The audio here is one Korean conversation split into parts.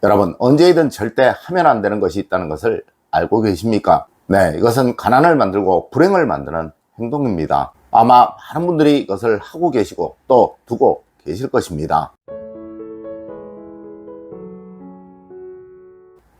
여러분, 언제이든 절대 하면 안 되는 것이 있다는 것을 알고 계십니까? 네, 이것은 가난을 만들고 불행을 만드는 행동입니다. 아마 많은 분들이 이것을 하고 계시고 또 두고 계실 것입니다.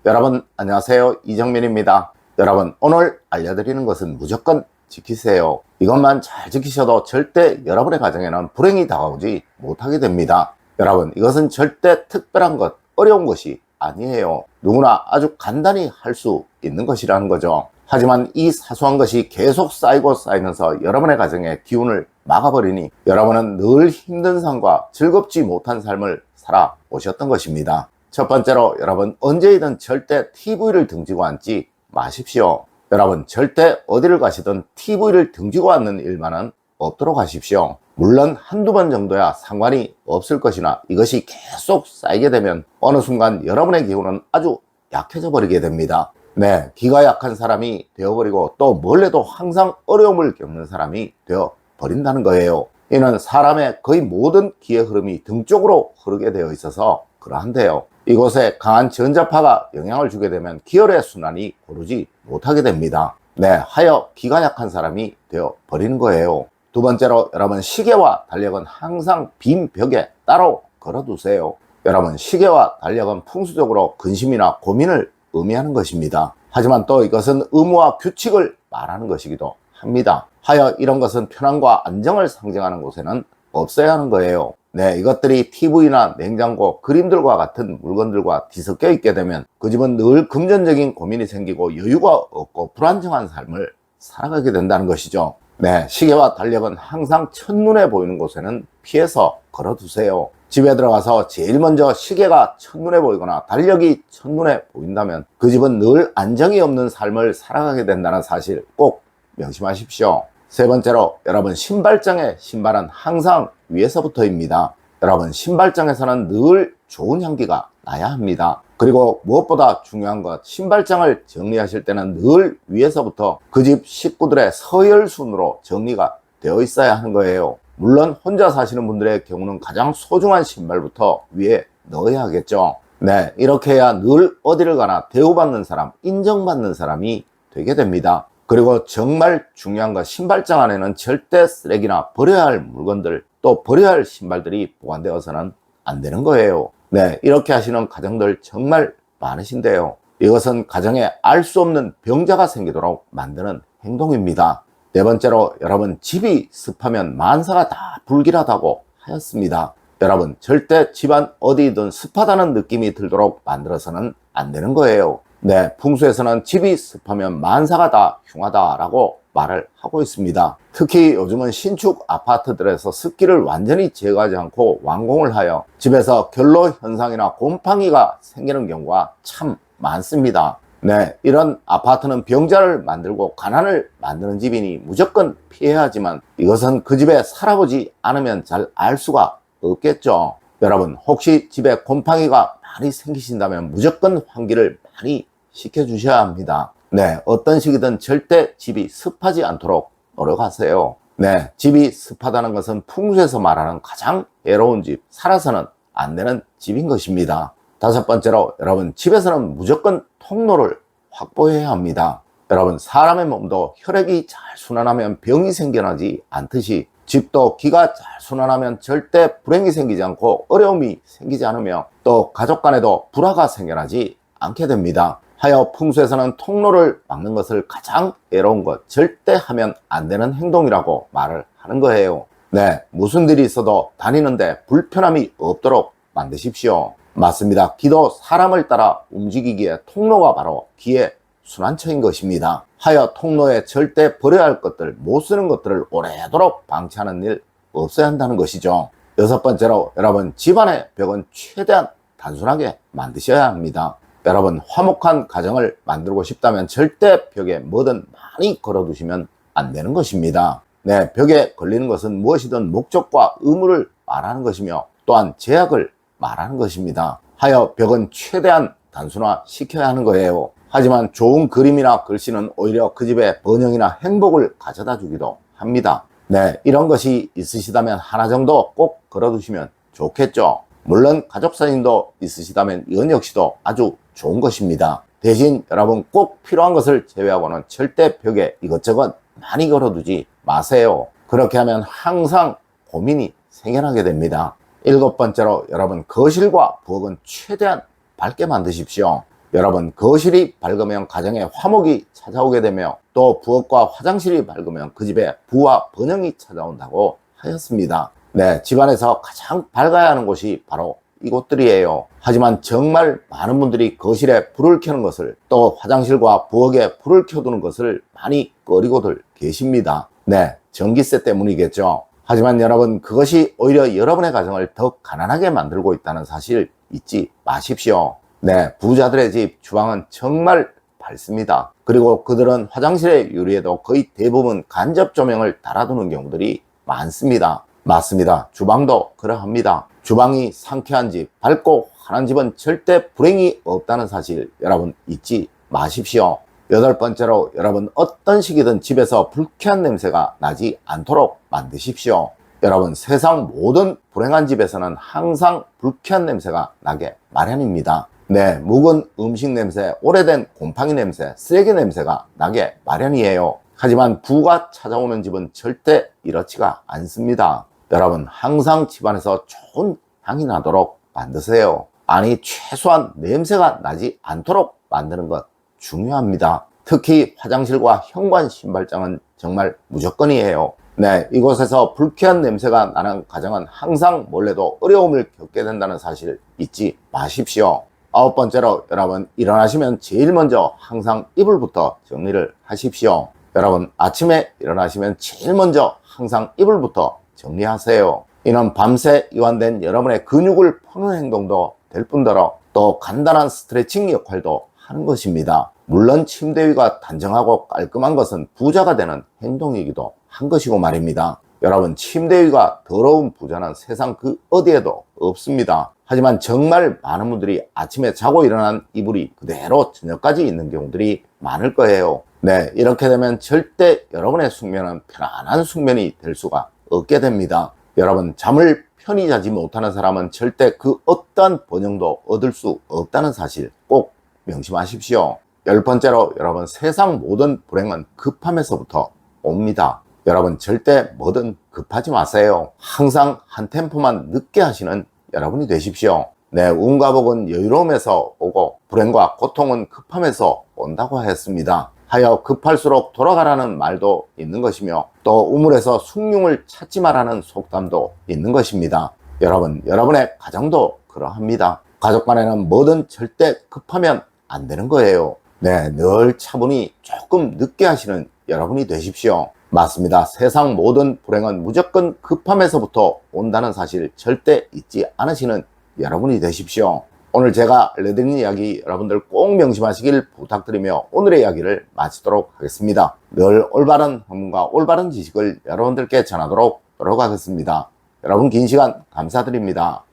여러분 안녕하세요, 이정민입니다. 여러분, 오늘 알려드리는 것은 무조건 지키세요. 이것만 잘 지키셔도 절대 여러분의 가정에는 불행이 다가오지 못하게 됩니다. 여러분, 이것은 절대 특별한 것, 어려운 것이 아니에요. 누구나 아주 간단히 할 수 있는 것이라는 거죠. 하지만 이 사소한 것이 계속 쌓이고 쌓이면서 여러분의 가정의 기운을 막아버리니 여러분은 늘 힘든 삶과 즐겁지 못한 삶을 살아오셨던 것입니다. 첫 번째로, 여러분 언제이든 절대 TV를 등지고 앉지 마십시오. 여러분, 절대 어디를 가시든 TV를 등지고 앉는 일만은 없도록 하십시오. 물론 한두 번 정도야 상관이 없을 것이나 이것이 계속 쌓이게 되면 어느 순간 여러분의 기운은 아주 약해져 버리게 됩니다. 네, 기가 약한 사람이 되어버리고 또 뭘 해도 항상 어려움을 겪는 사람이 되어버린다는 거예요. 이는 사람의 거의 모든 기의 흐름이 등 쪽으로 흐르게 되어 있어서 그러한데요. 이곳에 강한 전자파가 영향을 주게 되면 기혈의 순환이 고르지 못하게 됩니다. 네, 하여 기가 약한 사람이 되어버리는 거예요. 두 번째로, 여러분 시계와 달력은 항상 빈 벽에 따로 걸어두세요. 여러분, 시계와 달력은 풍수적으로 근심이나 고민을 의미하는 것입니다. 하지만 또 이것은 의무와 규칙을 말하는 것이기도 합니다. 하여 이런 것은 편안과 안정을 상징하는 곳에는 없어야 하는 거예요. 네, 이것들이 TV나 냉장고, 그림들과 같은 물건들과 뒤섞여 있게 되면 그 집은 늘 금전적인 고민이 생기고 여유가 없고 불안정한 삶을 살아가게 된다는 것이죠. 네, 시계와 달력은 항상 첫눈에 보이는 곳에는 피해서 걸어두세요. 집에 들어가서 제일 먼저 시계가 첫눈에 보이거나 달력이 첫눈에 보인다면 그 집은 늘 안정이 없는 삶을 살아가게 된다는 사실 꼭 명심하십시오. 세 번째로, 여러분 신발장의 신발은 항상 위에서부터입니다. 여러분, 신발장에서는 늘 좋은 향기가 나야 합니다. 그리고 무엇보다 중요한 것, 신발장을 정리하실 때는 늘 위에서부터 그 집 식구들의 서열순으로 정리가 되어 있어야 하는 거예요. 물론 혼자 사시는 분들의 경우는 가장 소중한 신발부터 위에 넣어야 하겠죠. 네, 이렇게 해야 늘 어디를 가나 대우받는 사람, 인정받는 사람이 되게 됩니다. 그리고 정말 중요한 것, 신발장 안에는 절대 쓰레기나 버려야 할 물건들, 또 버려야 할 신발들이 보관되어서는 안 되는 거예요. 네, 이렇게 하시는 가정들 정말 많으신데요. 이것은 가정에 알 수 없는 병자가 생기도록 만드는 행동입니다. 네 번째로, 여러분 집이 습하면 만사가 다 불길하다고 하였습니다. 여러분, 절대 집안 어디든 습하다는 느낌이 들도록 만들어서는 안 되는 거예요. 네, 풍수에서는 집이 습하면 만사가 다 흉하다라고 말을 하고 있습니다. 특히 요즘은 신축 아파트들에서 습기를 완전히 제거하지 않고 완공을 하여 집에서 결로 현상이나 곰팡이가 생기는 경우가 참 많습니다. 네, 이런 아파트는 병자를 만들고 가난을 만드는 집이니 무조건 피해야 하지만 이것은 그 집에 살아보지 않으면 잘 알 수가 없겠죠. 여러분, 혹시 집에 곰팡이가 많이 생기신다면 무조건 환기를 많이 시켜주셔야 합니다. 네, 어떤 식이든 절대 집이 습하지 않도록 노력하세요. 네, 집이 습하다는 것은 풍수에서 말하는 가장 외로운 집, 살아서는 안 되는 집인 것입니다. 다섯 번째로, 여러분 집에서는 무조건 통로를 확보해야 합니다. 여러분, 사람의 몸도 혈액이 잘 순환하면 병이 생겨나지 않듯이 집도 기가 잘 순환하면 절대 불행이 생기지 않고 어려움이 생기지 않으며 또 가족 간에도 불화가 생겨나지 않게 됩니다. 하여 풍수에서는 통로를 막는 것을 가장 외로운 것, 절대 하면 안 되는 행동이라고 말을 하는 거예요. 네, 무슨 일이 있어도 다니는데 불편함이 없도록 만드십시오. 맞습니다. 기도 사람을 따라 움직이기에 통로가 바로 기의 순환처인 것입니다. 하여 통로에 절대 버려야 할 것들, 못 쓰는 것들을 오래도록 방치하는 일 없어야 한다는 것이죠. 여섯 번째로, 여러분 집안의 벽은 최대한 단순하게 만드셔야 합니다. 여러분, 화목한 가정을 만들고 싶다면 절대 벽에 뭐든 많이 걸어두시면 안 되는 것입니다. 네, 벽에 걸리는 것은 무엇이든 목적과 의무를 말하는 것이며 또한 제약을 말하는 것입니다. 하여 벽은 최대한 단순화 시켜야 하는 거예요. 하지만 좋은 그림이나 글씨는 오히려 그 집에 번영이나 행복을 가져다 주기도 합니다. 네, 이런 것이 있으시다면 하나 정도 꼭 걸어두시면 좋겠죠. 물론 가족 사진도 있으시다면 이건 역시도 아주 좋은 것입니다. 대신 여러분 꼭 필요한 것을 제외하고는 절대 벽에 이것저것 많이 걸어두지 마세요. 그렇게 하면 항상 고민이 생겨나게 됩니다. 7번째로 여러분 거실과 부엌은 최대한 밝게 만드십시오. 여러분 거실이 밝으면 가정에 화목이 찾아오게 되며 또 부엌과 화장실이 밝으면 그 집에 부와 번영이 찾아온다고 하였습니다. 네, 집안에서 가장 밝아야 하는 곳이 바로 이곳들이에요. 하지만 정말 많은 분들이 거실에 불을 켜는 것을 또 화장실과 부엌에 불을 켜두는 것을 많이 꺼리고들 계십니다. 네, 전기세 때문이겠죠. 하지만 여러분 그것이 오히려 여러분의 가정을 더 가난하게 만들고 있다는 사실 잊지 마십시오. 네, 부자들의 집 주방은 정말 밝습니다. 그리고 그들은 화장실의 유리에도 거의 대부분 간접 조명을 달아두는 경우들이 많습니다. 맞습니다. 주방도 그러합니다. 주방이 상쾌한 집, 밝고 환한 집은 절대 불행이 없다는 사실 여러분 잊지 마십시오. 8번째로 여러분 어떤 시기든 집에서 불쾌한 냄새가 나지 않도록 만드십시오. 여러분 세상 모든 불행한 집에서는 항상 불쾌한 냄새가 나게 마련입니다. 네, 묵은 음식 냄새, 오래된 곰팡이 냄새, 쓰레기 냄새가 나게 마련이에요. 하지만 부가 찾아오는 집은 절대 이렇지가 않습니다. 여러분 항상 집안에서 좋은 향이 나도록 만드세요. 아니 최소한 냄새가 나지 않도록 만드는 것 중요합니다. 특히 화장실과 현관 신발장은 정말 무조건이에요. 네, 이곳에서 불쾌한 냄새가 나는 가정은 항상 몰래도 어려움을 겪게 된다는 사실 잊지 마십시오. 9번째로 여러분 일어나시면 제일 먼저 항상 이불부터 정리를 하십시오. 여러분 아침에 일어나시면 제일 먼저 항상 이불부터 정리하세요. 이는 밤새 이완된 여러분의 근육을 푸는 행동도 될 뿐더러 또 간단한 스트레칭 역할도 하는 것입니다. 물론 침대 위가 단정하고 깔끔한 것은 부자가 되는 행동이기도 한 것이고 말입니다. 여러분 침대 위가 더러운 부자는 세상 그 어디에도 없습니다. 하지만 정말 많은 분들이 아침에 자고 일어난 이불이 그대로 저녁까지 있는 경우들이 많을 거예요. 네, 이렇게 되면 절대 여러분의 숙면은 편안한 숙면이 될 수가 없게 됩니다. 여러분 잠을 편히 자지 못하는 사람은 절대 그 어떠한 번영도 얻을 수 없다는 사실 꼭 명심하십시오. 10번째로 여러분 세상 모든 불행은 급함에서부터 옵니다. 여러분 절대 뭐든 급하지 마세요. 항상 한 템포만 늦게 하시는 여러분이 되십시오. 네, 운과 복은 여유로움에서 오고 불행과 고통은 급함에서 온다고 하였습니다. 하여 급할수록 돌아가라는 말도 있는 것이며 또 우물에서 숭늉을 찾지 말라는 속담도 있는 것입니다. 여러분, 여러분의 가정도 그러합니다. 가족 간에는 뭐든 절대 급하면 안 되는 거예요. 네, 늘 차분히 조금 늦게 하시는 여러분이 되십시오. 맞습니다. 세상 모든 불행은 무조건 급함에서부터 온다는 사실 절대 잊지 않으시는 여러분이 되십시오. 오늘 제가 알려드린 이야기 여러분들 꼭 명심하시길 부탁드리며 오늘의 이야기를 마치도록 하겠습니다. 늘 올바른 학문과 올바른 지식을 여러분들께 전하도록 노력하겠습니다. 여러분 긴 시간 감사드립니다.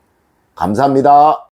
감사합니다.